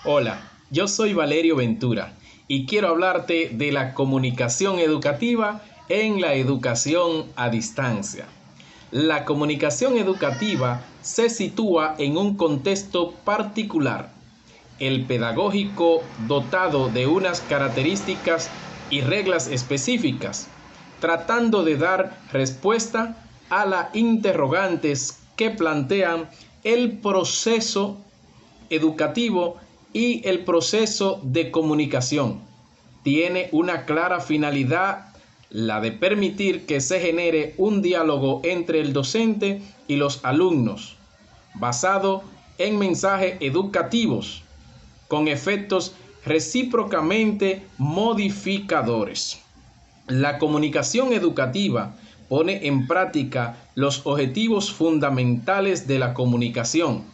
Hola, yo soy Valerio Ventura y quiero hablarte de la comunicación educativa en la educación a distancia. La comunicación educativa se sitúa en un contexto particular, el pedagógico, dotado de unas características y reglas específicas, tratando de dar respuesta a las interrogantes que plantean el proceso educativo y el proceso de comunicación. Tiene una clara finalidad, la de permitir que se genere un diálogo entre el docente y los alumnos, basado en mensajes educativos, con efectos recíprocamente modificadores. La comunicación educativa pone en práctica los objetivos fundamentales de la comunicación,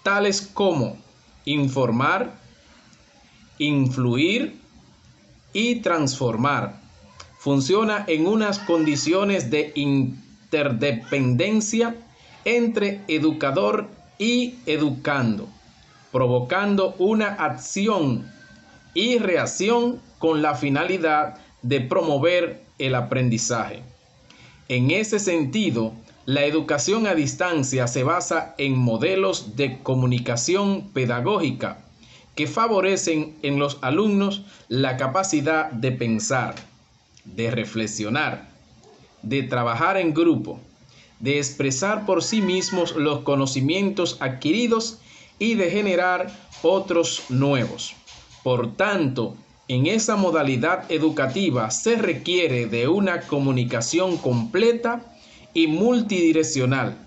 tales como informar, influir y transformar. Funciona en unas condiciones de interdependencia entre educador y educando, provocando una acción y reacción con la finalidad de promover el aprendizaje. En ese sentido, la educación a distancia se basa en modelos de comunicación pedagógica que favorecen en los alumnos la capacidad de pensar, de reflexionar, de trabajar en grupo, de expresar por sí mismos los conocimientos adquiridos y de generar otros nuevos. Por tanto, en esa modalidad educativa se requiere de una comunicación completa y multidireccional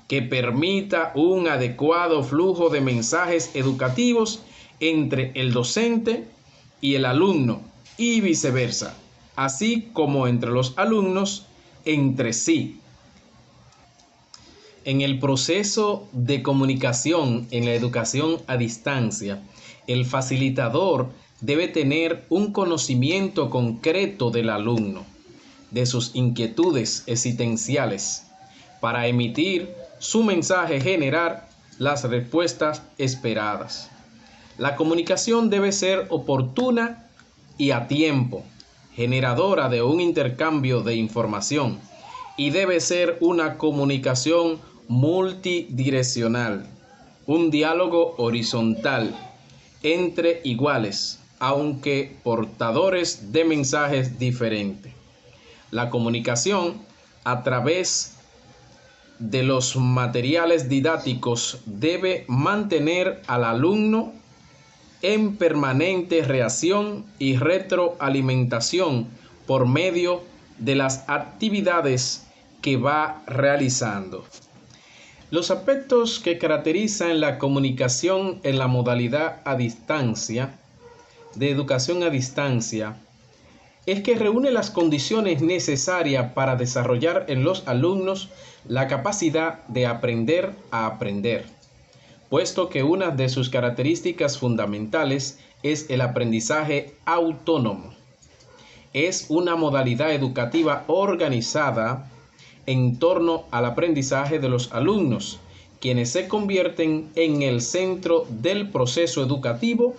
que permita un adecuado flujo de mensajes educativos entre el docente y el alumno y viceversa, así como entre los alumnos entre sí. En el proceso de comunicación en la educación a distancia, el facilitador debe tener un conocimiento concreto del alumno, de sus inquietudes existenciales, para emitir su mensaje, generar las respuestas esperadas. La comunicación debe ser oportuna y a tiempo, generadora de un intercambio de información, y debe ser una comunicación multidireccional, un diálogo horizontal entre iguales, aunque portadores de mensajes diferentes. La comunicación a través de los materiales didácticos debe mantener al alumno en permanente reacción y retroalimentación por medio de las actividades que va realizando. Los aspectos que caracterizan la comunicación en la modalidad a distancia, de educación a distancia, es que reúne las condiciones necesarias para desarrollar en los alumnos la capacidad de aprender a aprender, puesto que una de sus características fundamentales es el aprendizaje autónomo. Es una modalidad educativa organizada en torno al aprendizaje de los alumnos, quienes se convierten en el centro del proceso educativo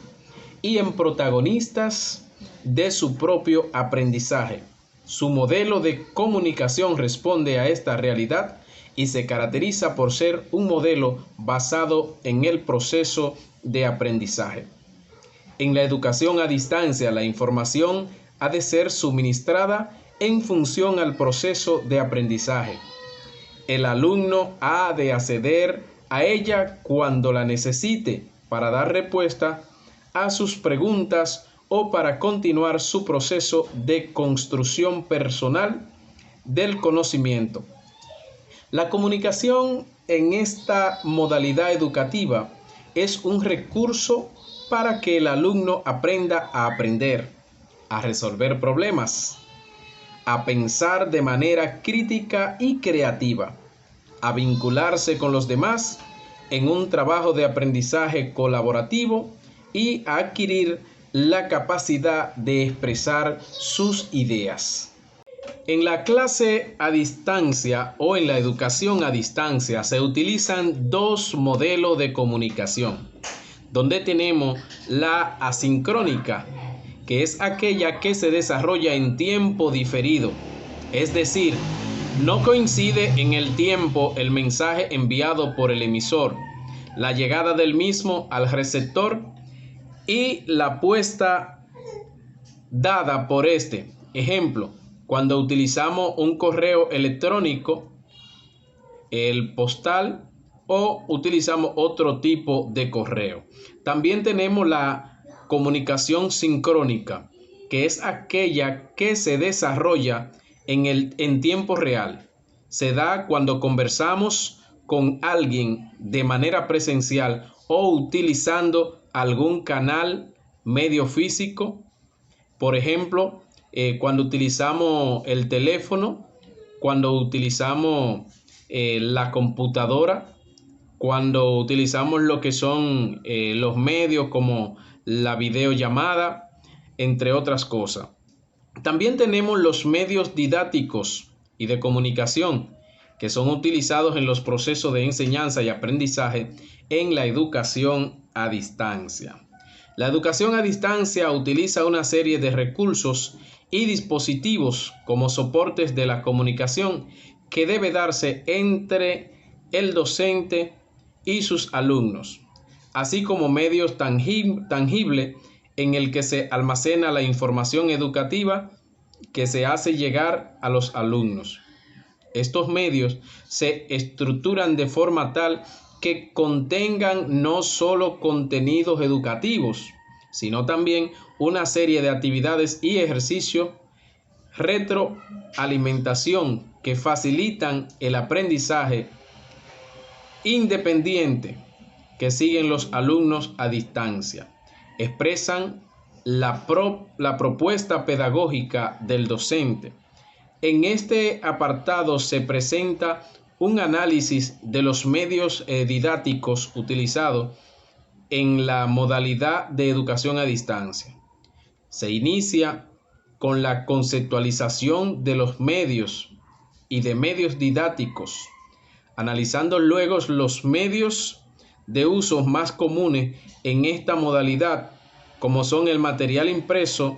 y en protagonistas de su propio aprendizaje. Su modelo de comunicación responde a esta realidad y se caracteriza por ser un modelo basado en el proceso de aprendizaje. En la educación a distancia, la información ha de ser suministrada en función al proceso de aprendizaje. El alumno ha de acceder a ella cuando la necesite para dar respuesta a sus preguntas o para continuar su proceso de construcción personal del conocimiento. La comunicación en esta modalidad educativa es un recurso para que el alumno aprenda a aprender, a resolver problemas, a pensar de manera crítica y creativa, a vincularse con los demás en un trabajo de aprendizaje colaborativo y a adquirir la capacidad de expresar sus ideas. En la clase a distancia o en la educación a distancia se utilizan dos modelos de comunicación. donde tenemos la asincrónica, que es aquella que se desarrolla en tiempo diferido, es decir, no coincide en el tiempo el mensaje enviado por el emisor, la llegada del mismo al receptor y la puesta dada por este. Ejemplo, cuando utilizamos un correo electrónico, el postal, o utilizamos otro tipo de correo. También tenemos la comunicación sincrónica, que es aquella que se desarrolla en tiempo real. Se da cuando conversamos con alguien de manera presencial o utilizando algún canal medio físico. Por ejemplo, cuando utilizamos el teléfono, cuando utilizamos la computadora, cuando utilizamos lo que son los medios como la videollamada, entre otras cosas. También tenemos los medios didácticos y de comunicación que son utilizados en los procesos de enseñanza y aprendizaje en la educación a distancia. La educación a distancia utiliza una serie de recursos y dispositivos como soportes de la comunicación que debe darse entre el docente y sus alumnos, así como medios tangibles en el que se almacena la información educativa que se hace llegar a los alumnos. Estos medios se estructuran de forma tal que contengan no solo contenidos educativos, sino también una serie de actividades y ejercicios, retroalimentación que facilitan el aprendizaje independiente que siguen los alumnos a distancia. Expresan la propuesta pedagógica del docente. En este apartado se presenta un análisis de los medios didácticos utilizados en la modalidad de educación a distancia. Se inicia con la conceptualización de los medios y de medios didácticos, analizando luego los medios de uso más comunes en esta modalidad, como son el material impreso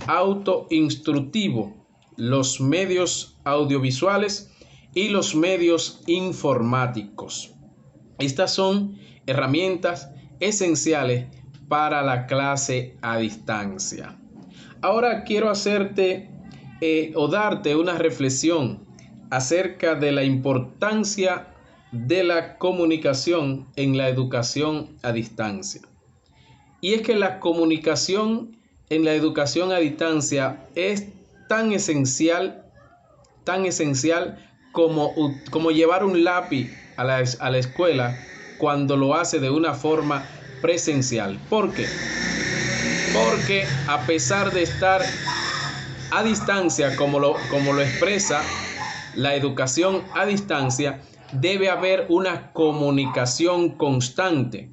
autoinstructivo, los medios audiovisuales y los medios informáticos. Estas son herramientas esenciales para la clase a distancia. Ahora quiero hacerte o darte una reflexión acerca de la importancia de la comunicación en la educación a distancia. Y es que la comunicación en la educación a distancia es tan esencial como llevar un lápiz a la escuela cuando lo hace de una forma presencial. ¿Por qué? Porque a pesar de estar a distancia, como lo expresa la educación a distancia, debe haber una comunicación constante.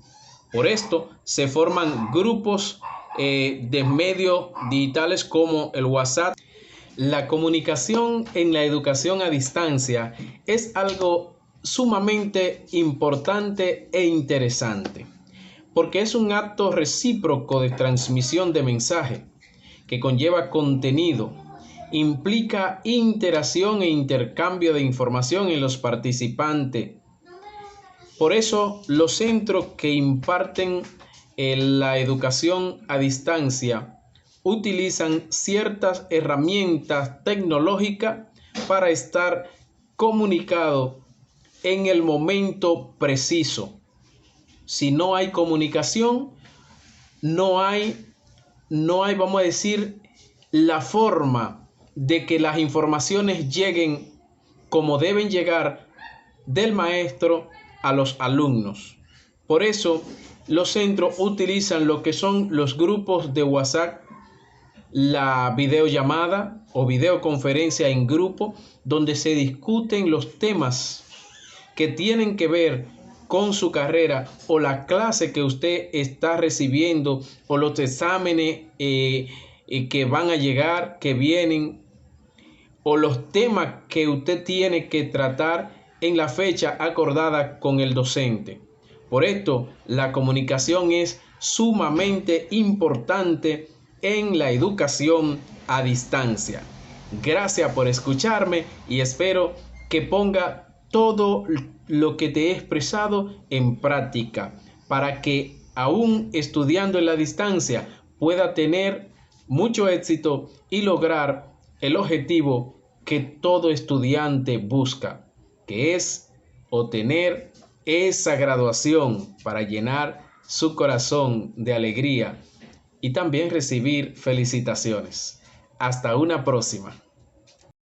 Por esto se forman grupos de medios digitales como el WhatsApp. La comunicación en la educación a distancia es algo sumamente importante e interesante, porque es un acto recíproco de transmisión de mensaje que conlleva contenido, implica interacción e intercambio de información en los participantes. Por eso, los centros que imparten la educación a distancia utilizan ciertas herramientas tecnológicas para estar comunicado en el momento preciso. Si no hay comunicación, no hay, vamos a decir, la forma de que las informaciones lleguen como deben llegar del maestro a los alumnos. Por eso, los centros utilizan lo que son los grupos de WhatsApp, la videollamada o videoconferencia en grupo, donde se discuten los temas que tienen que ver con su carrera o la clase que usted está recibiendo o los exámenes que van a llegar, que vienen, o los temas que usted tiene que tratar en la fecha acordada con el docente. Por esto, la comunicación es sumamente importante en la educación a distancia. Gracias por escucharme y espero que ponga todo lo que te he expresado en práctica para que aún estudiando en la distancia pueda tener mucho éxito y lograr el objetivo que todo estudiante busca, que es obtener esa graduación para llenar su corazón de alegría y también recibir felicitaciones. Hasta una próxima.